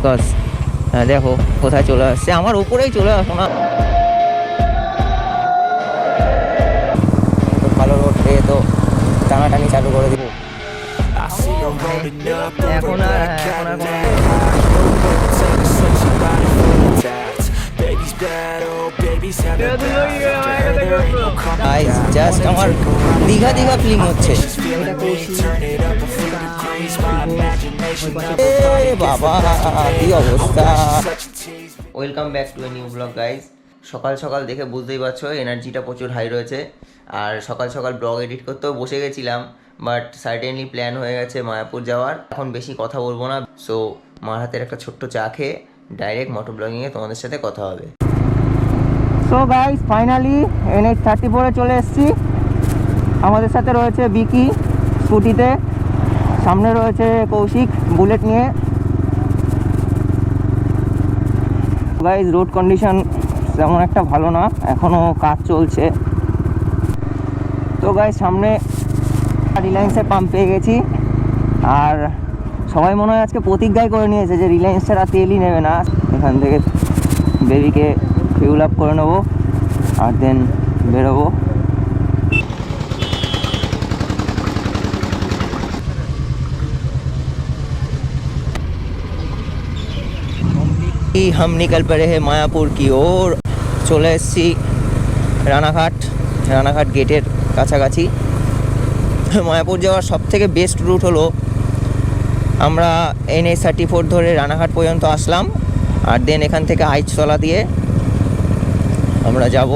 Because দেখো কোথায় চলে আসছে, আমার উপরেই চলে আসো না। তো ভালো রোড পেয়ে তো টানাটানি চালু করে দিব। এখন আর জাস্ট আমার দীঘা দীঘা ফিলিং হচ্ছে। বাবা কি অবস্থা। Welcome back to a new blog guys. সকাল সকাল দেখে বুঝতেই পারছো এনার্জিটা প্রচুর হাই রয়েছে। আর সকাল সকাল ব্লগ এডিট করতেও বসে গেছিলাম, বাট সার্টেনলি প্ল্যান হয়ে গেছে মায়াপুর যাওয়ার। এখন বেশি কথা বলবো না, সো মার হাতের একটা ছোট্ট চা খেয়ে ডাইরেক্ট মোটো ব্লগিংয়ে তোমাদের সাথে কথা হবে। সো গাইজ ফাইনালি NH34-এ চলে এসেছি। আমাদের সাথে রয়েছে বিকি স্কুটিতে, সামনে রয়েছে কৌশিক বুলেট নিয়ে। গাইজ রোড কন্ডিশন তেমন একটা ভালো না, এখনও কাজ চলছে। তো গাইজ সামনে রিলায়েন্সের পাম্প পেয়ে গেছি। আর সবাই মনে হয় আজকে প্রতিজ্ঞাই করে নিয়েছে যে রিলায়েন্স ছাড়া তেলই নেবে না। এখান থেকে বেবিকে ফিউল আপ করে নেবো আর দেন বেরোবো। हम निकल पड़े हैं मायापुर की ओर। চলে এসেছি রানাঘাট গেটের কাছাকাছি। মায়াপুর যাওয়ার সব থেকে বেস্ট রুট হলো আমরা NH34 ধরে রানাঘাট পর্যন্ত আসলাম, আর দেন এখান থেকে আইচতলা দিয়ে আমরা যাব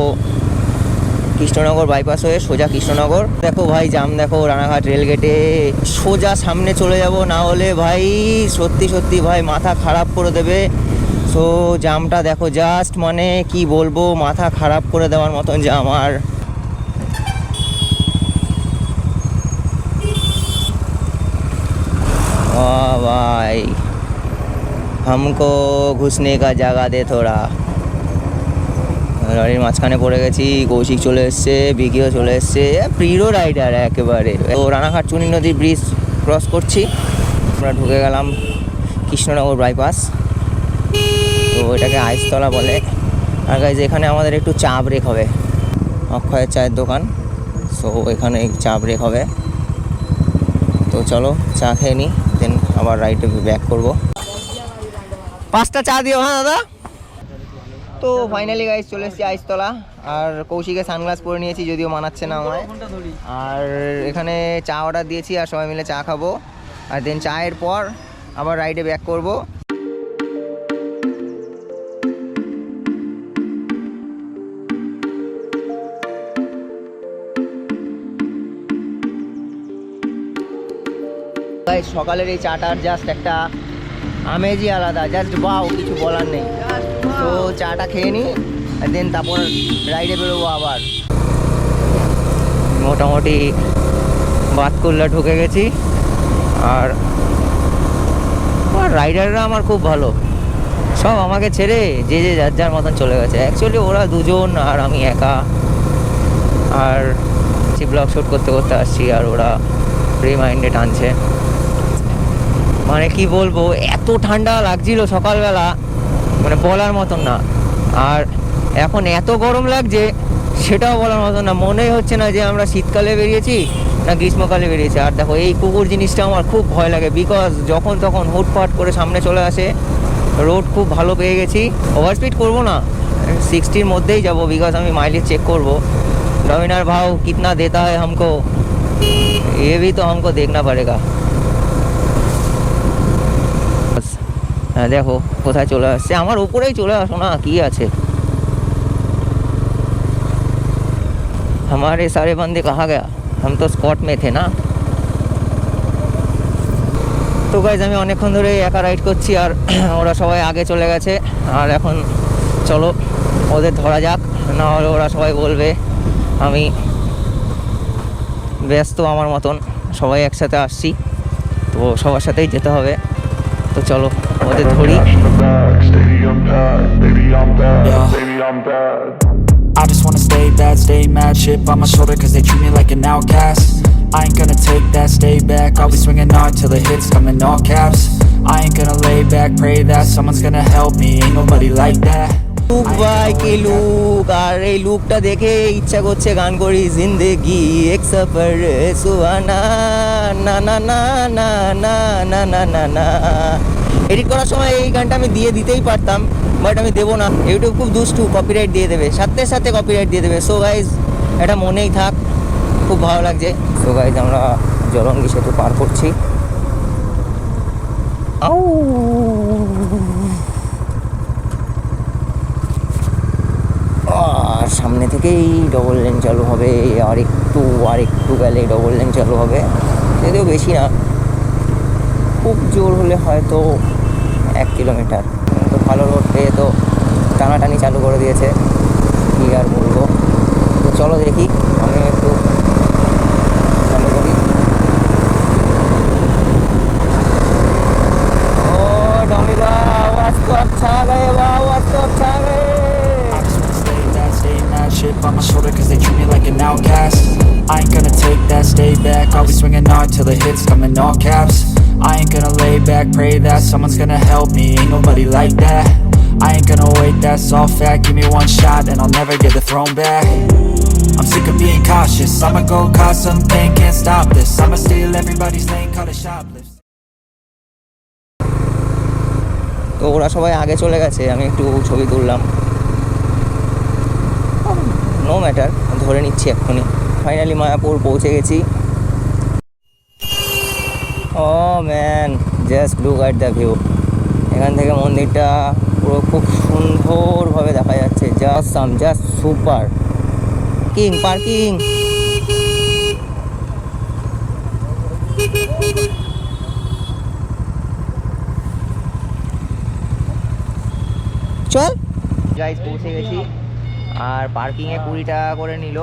কৃষ্ণনগর বাইপাস হয়ে সোজা কৃষ্ণনগর। দেখো ভাই জাম, দেখো রানাঘাট রেলগেটে সোজা সামনে চলে যাব, না হলে ভাই সত্যি সত্যি ভাই মাথা খারাপ করে দেবে। সো জামটা দেখো, জাস্ট মানে কি বলবো, মাথা খারাপ করে দেওয়ার মতন জাম। আর ভাই হামকো ঘুষনে কা জায়গা দে থোড়া। গাড়ির মাঝখানে পড়ে গেছি। কৌশিক চলে এসছে, বিকিও চলে এসছে, প্রিয় রাইডার একেবারে। তো রানাঘাট চুনি নদীর ব্রিজ ক্রস করছি, আমরা ঢুকে গেলাম কৃষ্ণনগর বাইপাস। তো এটাকে আইসতলা বলে। আর গাইজ এখানে আমাদের একটু চা ব্রেক হবে, অক্ষয়ের চায়ের দোকান। সো এখানে চা ব্রেক হবে, তো চলো চা খেয়ে নিই, দেন আবার রাইডে ব্যাক করবো। 5টা চা দিও। হ্যাঁ দাদা। তো ফাইনালি গাইজ চলে এসেছি আইসতলা। আর কৌশিকে সানগ্লাস পরে নিয়েছি, যদিও মানাচ্ছে না আমায়। আর এখানে চা অর্ডার দিয়েছি, আর সবাই মিলে চা খাবো, আর দেন চায়ের পর আবার রাইডে ব্যাক করবো। সকালের এই চাটার জাস্ট একটা আমেজই আলাদা, জাস্ট বাও, কিছু বলার নেই। তো চাটা খেয়ে নিই, দেন তারপর রাইডে বেরোবো আবার। মোটামুটি বাতকুল্লা ঢুকে গেছি। আর রাইডাররা আমার খুব ভালো, সব আমাকে ছেড়ে যে যে যার যার মতন চলে গেছে। অ্যাকচুয়ালি ওরা দুজন আর আমি একা। আর ব্লগ শ্যুট করতে করতে আসছি, আর ওরা ফ্রি মাইন্ডে টানছে। মানে কি বলবো, এত ঠান্ডা লাগছিল সকালবেলা, মানে বলার মতন না। আর এখন এত গরম লাগছে, সেটাও বলার মতন না। মনেই হচ্ছে না যে আমরা শীতকালে বেরিয়েছি না গ্রীষ্মকালে বেরিয়েছি। আর দেখো এই কুকুর জিনিসটা আমার খুব ভয় লাগে, বিকজ যখন তখন হুটপাট করে সামনে চলে আসে। রোড খুব ভালো পেয়ে গেছি, ওভার স্পিড করবো না, 60-র মধ্যেই যাবো, বিকজ আমি মাইলেজ চেক করবো। डोमिनर भाव कितना देता है हमको, ये भी तो हमको देखना पड़ेगा। দেখো কোথায় চলে আসছে, আমার উপরেই চলে আসো না, কি আছে। हमारे सारे बंदे कहाँ गया, हम तो स्पॉट में थे ना। তো গাইজ আমি অনেকক্ষণ ধরে একা রাইড করছি, আর ওরা সবাই আগে চলে গেছে। আর এখন চলো ওদের ধরা যাক, না হলে ওরা সবাই বলবে আমি ব্যস্ত আমার মতন। সবাই একসাথে আসছি, তো সবার সাথেই যেতে হবে। তো চলো ওদের ধরি। I just wanna stay bad, stay mad, shit on my shoulder cause they treat me like an outcast. I ain't gonna take that, stay back. I'll be swinging hard till the hits come in all caps. I ain't gonna lay back, pray that someone's gonna help me. Ain't nobody like that. Look ভাই কি look, আর এই লুকটা দেখে ইচ্ছা করছে গান করি জিন্দেগি এক সফর সুহানা না না না না না না না না না। এডিট করার সময় এই গানটা আমি দিতেই পারতাম, বাট আমি দেবো না। ইউটিউব খুব দুষ্টু, কপিরাইট দিয়ে দেবে, সাথে সাথে কপিরাইট দিয়ে দেবে। সো গাইজ এটা মনেই থাক, খুব ভালো লাগছে। সো গাইজ আমরা জলঙ্গি সেতু পার করছি। আউ আর সামনে থেকেই ডবল লেন চালু হবে, আর একটু গেলে ডবল লেন চালু হবে, যদিও বেশি না, খুব জোর হলে হয়তো 1 কিলোমিটার। তো ভালো রোড পেয়ে তো টানাটানি চালু করে দিয়েছে, কী আর বলবো। তো চলো দেখি, আমি একটু চালু করি। ও ডমিবা আওয়াজ তো আচ্ছা গায়ে, আওয়াজ তো আচ্ছা গায়ে। Chip on my shoulder cause they treat me like an outcast. I ain't gonna take that, stay back. I'll be swinging hard till the hits come in all caps. I ain't gonna lay back, pray that someone's gonna help me. Ain't nobody like that. I ain't gonna wait, that's all fact. Give me one shot and I'll never get the throne back. I'm sick of being cautious, I'ma go cause something, can't stop this. I'ma steal everybody's lane, call it shoplift. তো ওরা সবাই আগে চলে গেছে, আমি একটু ছবি তুললাম, নো ম্যাটার, ধরে নিচ্ছি এক্ষুনি। ফাইনালি মায়াপুর পৌঁছে গেছি। Oh man, just look at the view. এখান থেকে মন্দিরটা পুরো খুব সুন্দরভাবে দেখা যাচ্ছে, জাস্ট সুপার। পার্কিং চল গাইস, পৌঁছে গেছি। আর পার্কিংয়ে 20 টাকা করে নিল,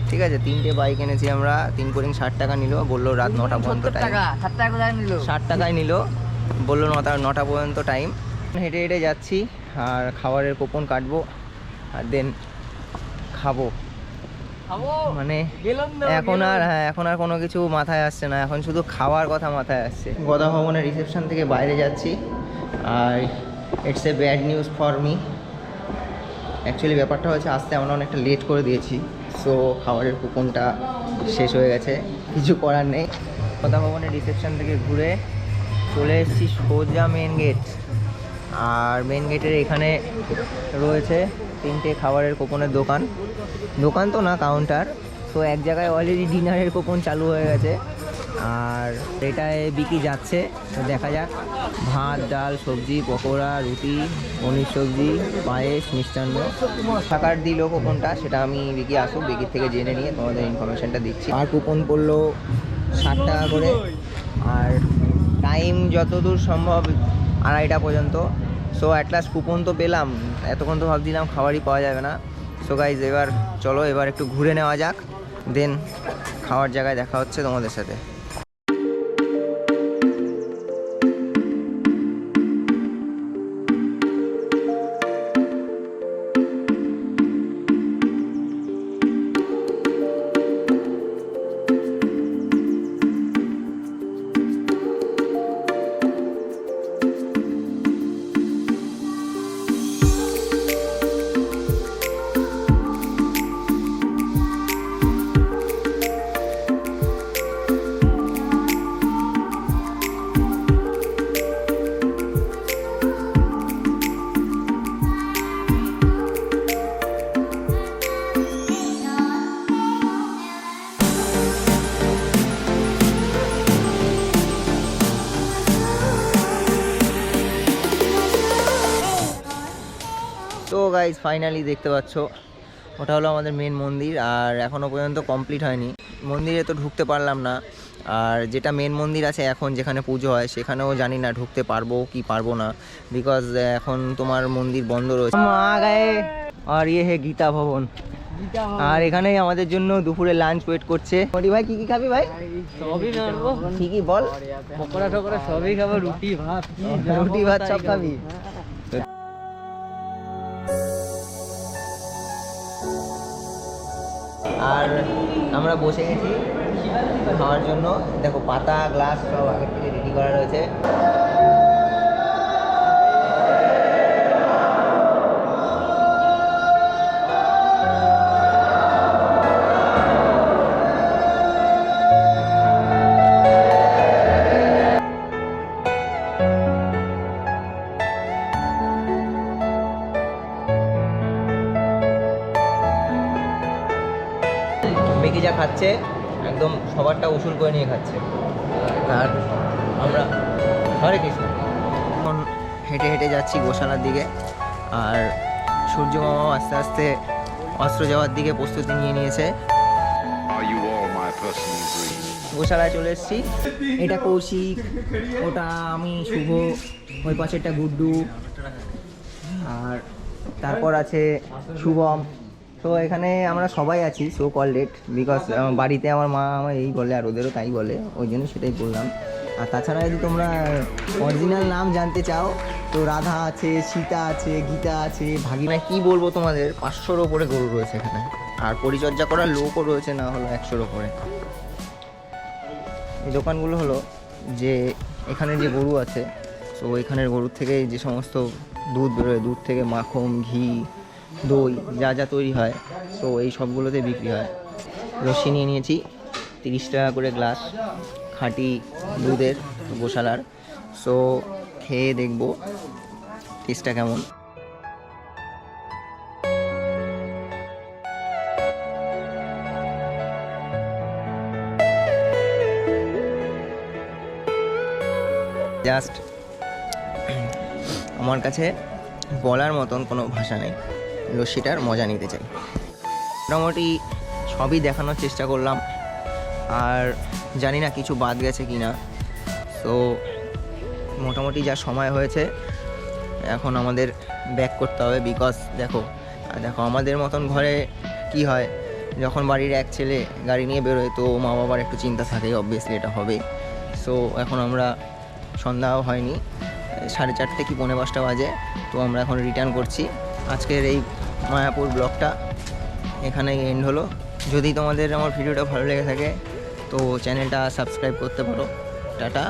ঠিক আছে। 3টে বাইক এনেছি আমরা, 3 করে 60 টাকা নিল, বললো রাত 9টা পর্যন্ত টাইম। 60 টাকায় নিল, বললো 9টা পর্যন্ত টাইম। হেঁটে হেঁটে যাচ্ছি আর খাবারের কুপন কাটবো আর দেন খাবো। মানে এখন আর কোনো কিছু মাথায় আসছে না, এখন শুধু খাওয়ার কথা মাথায় আসছে। গদা ভবনের রিসেপশন থেকে বাইরে যাচ্ছি, আর it's a bad news for me. Actually ব্যাপারটা হচ্ছে আসতে আমরা অনেকটা লেট করে দিয়েছি, সো খাবারের কুপনটা শেষ হয়ে গেছে, কিছু করার নেই। গদা ভবনের রিসেপশন থেকে ঘুরে চলে এসেছি সোজা মেন গেট। আর মেন গেটের এখানে রয়েছে 3টে খাবারের কুপনের দোকান তো না, কাউন্টার। সো এক জায়গায় অলরেডি ডিনারের কুপন চালু হয়ে গেছে, আর এটায় বিকি যাচ্ছে। তো দেখা যাক, ভাত, ডাল, সবজি, পকোড়া, রুটি, পনির সবজি, পায়েস, মিষ্টান্ন। টাকার দিল কুপনটা, সেটা আমি বিকি আসুক, বিকির থেকে জেনে নিয়ে তোমাদের ইনফরমেশানটা দিচ্ছি। আর কুপন পড়লো 60 টাকা করে, আর টাইম যতদূর সম্ভব 2:30 পর্যন্ত। সো অ্যাট লাস্ট কুপন তো পেলাম, এতক্ষণ তো ভাবছিলাম খাবারই পাওয়া যাবে না। সো গাইজ এবার চলো, এবার একটু ঘুরে নেওয়া যাক, দেন খাওয়ার জায়গায় দেখা হচ্ছে তোমাদের সাথে। তো গাইজ ফাইনালি দেখতে পাচ্ছ, ওটা হলো আমাদের মেন মন্দির, আর এখনও পর্যন্ত কমপ্লিট হয়নি। মন্দিরে তো ঢুকতে পারলাম না, আর যেটা মেন মন্দির আছে এখন যেখানে পুজো হয় সেখানেও জানি না ঢুকতে পারবো কি পারবো না, বিকজ এখন তোমার মন্দির বন্ধ রয়েছে। মা গায়ে আর ইয়ে হে গীতা ভবন, আর এখানেই আমাদের জন্য দুপুরে লাঞ্চ ওয়েট করছে। মোটি ভাই কি কি খাবি ভাই? সবই খাবো। ঠিকই বল, পকোড়া টকোড়া সবই খাবো, রুটি ভাত সব খাবি। আর আমরা বসে গেছি খাওয়ার জন্য। দেখো পাতা গ্লাস সব আগের থেকে রেডি করা রয়েছে। মেকি যা খাচ্ছে একদম সবারটা উসুল করে নিয়ে খাচ্ছে। আর আমরা হরে কৃষ্ণ এখন হেঁটে হেঁটে যাচ্ছি গোশালার দিকে। আর সূর্য মামাও আস্তে আস্তে অস্ত্র যাওয়ার দিকে প্রস্তুতি নিয়ে নিয়েছে। গোশালায় চলে এসেছি। এটা কৌশিক, ওটা আমি, শুভ, ওই পাশেরটা গুড্ডু, আর তারপর আছে শুভম। তো এখানে আমরা সবাই আছি সো কলড বিকজ বাড়িতে আমার মা আমার এই বলে আর ওদেরও তাই বলে, ওই জন্য সেটাই বললাম। আর তাছাড়া যদি তোমরা অরিজিনাল নাম জানতে চাও তো রাধা আছে, সীতা আছে, গীতা আছে, ভাগিনা, কি বলবো তোমাদের, 500-র ওপরে গরু রয়েছে এখানে। আর পরিচর্যা করার লোকও রয়েছে না হলো 100-র ওপরে। এই দোকানগুলো হলো যে এখানে যে গরু আছে, তো এখানের গরুর থেকে যে সমস্ত দুধ বেরোয়, দুধ থেকে মাখন, ঘি, দই যা যা তৈরি হয়, তো এই সবগুলোতে বিক্রি হয়। লস্যি নিয়ে নিয়েছি 30 টাকা করে গ্লাস, খাঁটি দুধের গোশালার। সো খেয়ে দেখবো টেস্টটা কেমন। জাস্ট আমার কাছে বলার মতন কোনো ভাষা নেই, লস্যিটার মজা নিতে চাই। মোটামুটি সবই দেখানোর চেষ্টা করলাম, আর জানি না কিছু বাদ গেছে কি না। তো মোটামুটি যা সময় হয়েছে এখন আমাদের ব্যাক করতে হবে। বিকজ দেখো আমাদের মতন ঘরে কি হয়, যখন বাড়ির এক ছেলে গাড়ি নিয়ে বেরোয় তো মা বাবার একটু চিন্তা থাকে, অবভিয়াসলি এটা হবে। সো এখন আমরা, সন্ধ্যাও হয়নি, 4:30 কি 4:45 বাজে, তো আমরা এখন রিটার্ন করছি। আজকের এই মায়াপুর ব্লগটা এখানেই এন্ড হলো। যদি তোমাদের আমার ভিডিওটা ভালো লেগে থাকে তো চ্যানেলটা সাবস্ক্রাইব করতে পারো। টাটা।